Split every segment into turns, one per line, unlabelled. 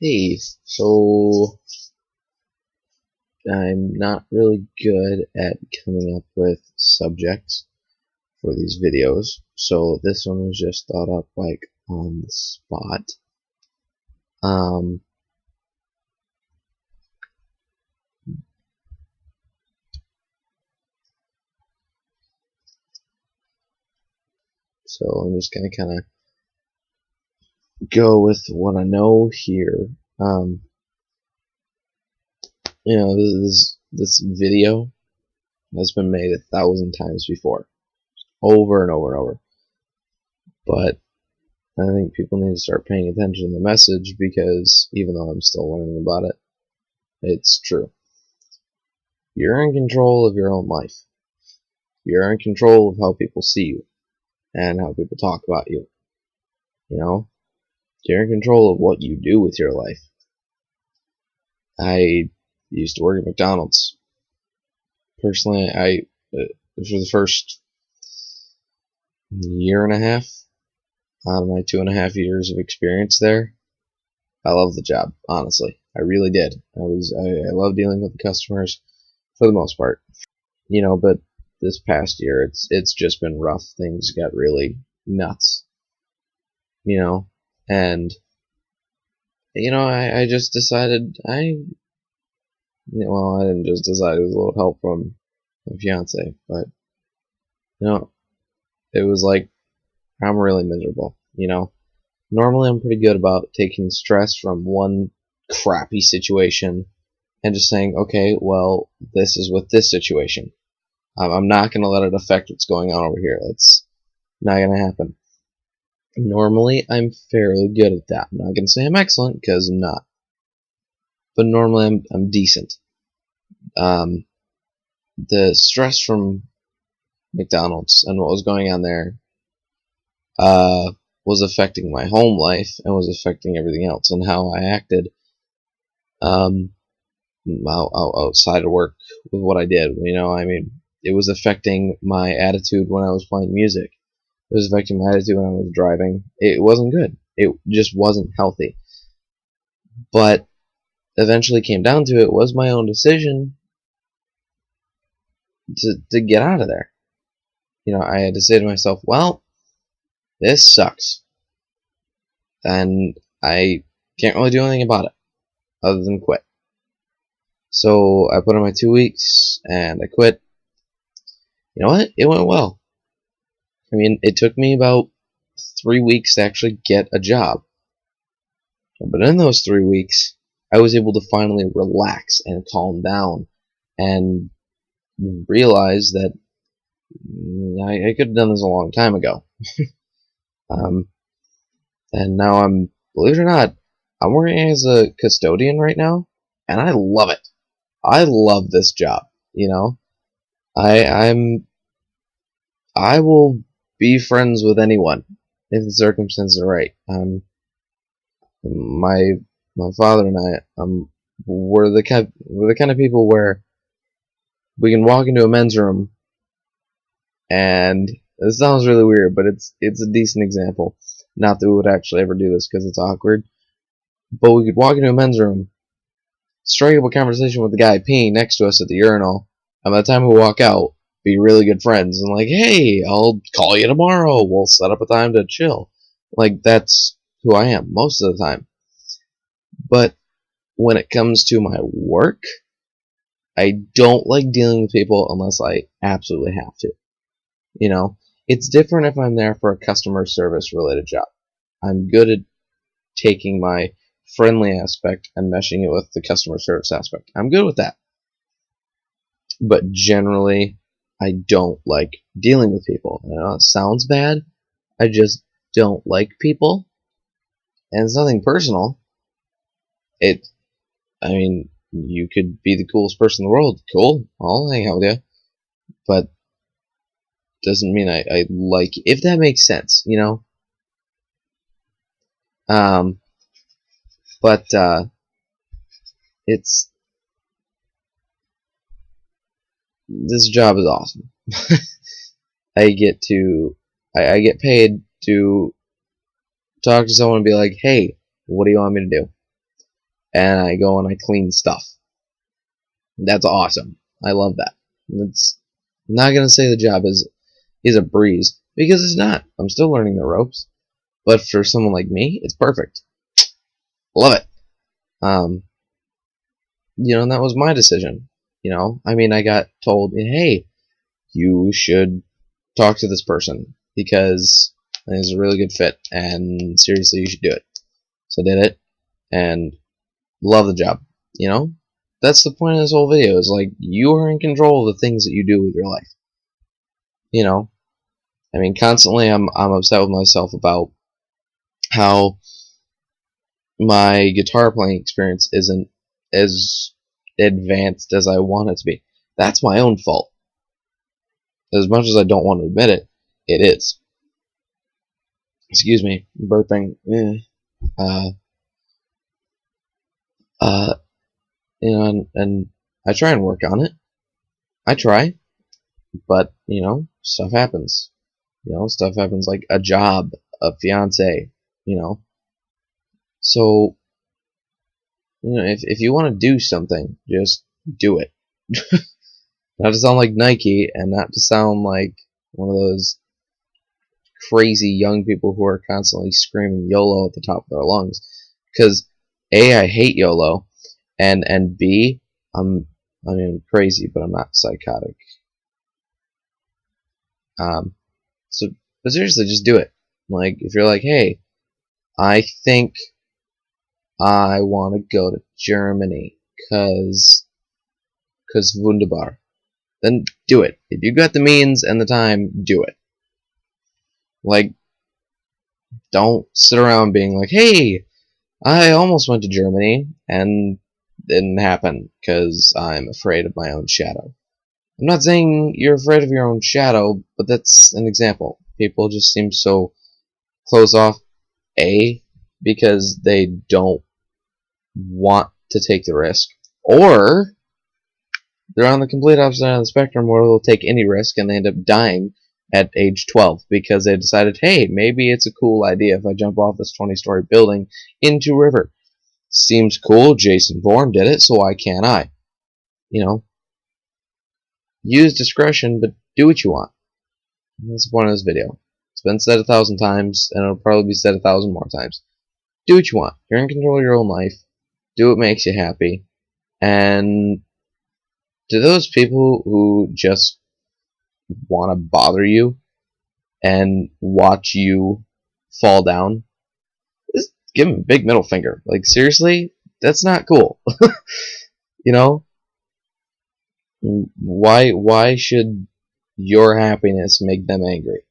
Hey, so I'm not really good at coming up with subjects for these videos, so this one was just thought up like on the spot. Um, so I'm just gonna kind of go with what I know here. Um, this video has been made 1,000 times before, over and over and over, but I think people need to start paying attention to the message because even though I'm still learning about it, it's true. You're in control of your own life. You're in control of how people see you and how people talk about you. You know, you're in control of what you do with your life. I used to work at McDonald's. Personally, for the first year and a half out of my 2.5 years of experience there, I loved the job. Honestly, I really did. I love dealing with the customers for the most part. But this past year, it's just been rough. Things got really nuts. And I just decided I didn't just decide, it was a little help from my fiance, but it was like I'm really miserable. Normally I'm pretty good about taking stress from one crappy situation and just saying, okay, well, this is with this situation. I'm not going to let it affect what's going on over here. That's not going to happen. Normally, I'm fairly good at that. I'm not going to say I'm excellent, because I'm not. But normally, I'm decent. The stress from McDonald's and what was going on there was affecting my home life and was affecting everything else and how I acted outside of work with what I did. It was affecting my attitude when I was playing music. It was affecting my attitude when I was driving. It wasn't good. It just wasn't healthy. But eventually came down to it was my own decision to get out of there. I had to say to myself, well, this sucks. And I can't really do anything about it other than quit. So I put in my 2 weeks and I quit. You know what? It went well. It took me about 3 weeks to actually get a job. But in those 3 weeks, I was able to finally relax and calm down and realize that I could have done this a long time ago. And now believe it or not, I'm working as a custodian right now, and I love it. I love this job. I will be friends with anyone if the circumstances are right. My father and I, we're the kind of people where we can walk into a men's room, and it sounds really weird, but it's a decent example. Not that we would actually ever do this because it's awkward, but we could walk into a men's room, strike up a conversation with the guy peeing next to us at the urinal, and by the time we walk out, be really good friends and like, hey, I'll call you tomorrow. We'll set up a time to chill. Like, that's who I am most of the time. But when it comes to my work, I don't like dealing with people unless I absolutely have to. It's different if I'm there for a customer service related job. I'm good at taking my friendly aspect and meshing it with the customer service aspect. I'm good with that. But generally, I don't like dealing with people. I know it sounds bad. I just don't like people. And it's nothing personal. You could be the coolest person in the world. Cool. I'll hang out with you. But doesn't mean I like you, if that makes sense, But this job is awesome. I get paid to talk to someone and be like, hey, what do you want me to do? and I go and I clean stuff. That's awesome. I love that. It's I'm not gonna say the job is a breeze, because it's not. I'm still learning the ropes. But for someone like me, it's perfect. Love it. And that was my decision. I mean, I got told, hey, you should talk to this person because it's a really good fit, and seriously, you should do it. So I did it, and love the job. That's the point of this whole video. Is like you are in control of the things that you do with your life. I mean, constantly I'm upset with myself about how my guitar playing experience isn't as advanced as I want it to be. That's my own fault. As much as I don't want to admit it, it is. Excuse me, burping. And I try and work on it. I try, but stuff happens. Stuff happens like a job, a fiance. So if you want to do something, just do it. Not to sound like Nike, and not to sound like one of those crazy young people who are constantly screaming YOLO at the top of their lungs. Because A, I hate YOLO, and B, I'm crazy, but I'm not psychotic. But seriously, just do it. Like, if you're like, hey, I think I want to go to Germany, cause wunderbar. Then do it. If you got the means and the time, do it. Like, don't sit around being like, hey, I almost went to Germany and didn't happen because I'm afraid of my own shadow. I'm not saying you're afraid of your own shadow, but that's an example. People just seem so closed off, A, because they don't want to take the risk, or they're on the complete opposite end of the spectrum where they'll take any risk and they end up dying at age 12 because they decided, hey, maybe it's a cool idea if I jump off this 20-story building into a river. Seems cool. Jason Bourne did it, so why can't I? Use discretion, but do what you want. That's the point of this video. It's been said 1,000 times, and it'll probably be said 1,000 more times. Do what you want. You're in control of your own life. Do what makes you happy. And to those people who just want to bother you and watch you fall down, just give them a big middle finger. Like, seriously? That's not cool. Why should your happiness make them angry?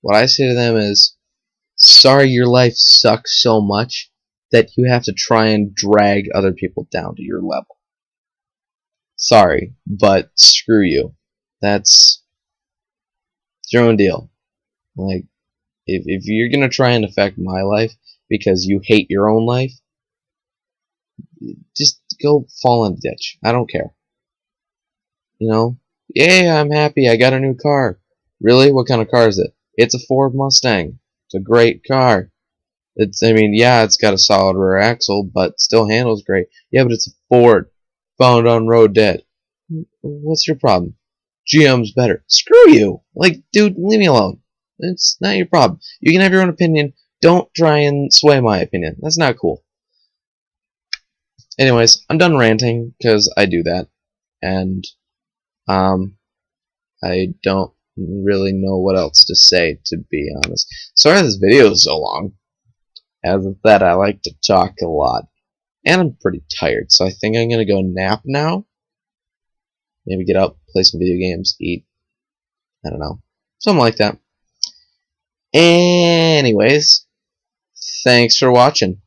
What I say to them is, sorry your life sucks so much that you have to try and drag other people down to your level. Sorry, but screw you. That's your own deal. Like, if you're gonna try and affect my life because you hate your own life, just go fall in a ditch. I don't care. Yeah, I'm happy. I got a new car. Really? What kind of car is it? It's a Ford Mustang. It's a great car. It's got a solid rear axle, but still handles great. Yeah, but it's a Ford. Found on road dead. What's your problem? GM's better. Screw you! Like, dude, leave me alone. It's not your problem. You can have your own opinion. Don't try and sway my opinion. That's not cool. Anyways, I'm done ranting, because I do that. And, I don't really know what else to say, to be honest. Sorry this video is so long. As of that, I like to talk a lot. And I'm pretty tired, so I think I'm gonna go nap now. Maybe get up, play some video games, eat. I don't know. Something like that. Anyways, thanks for watching.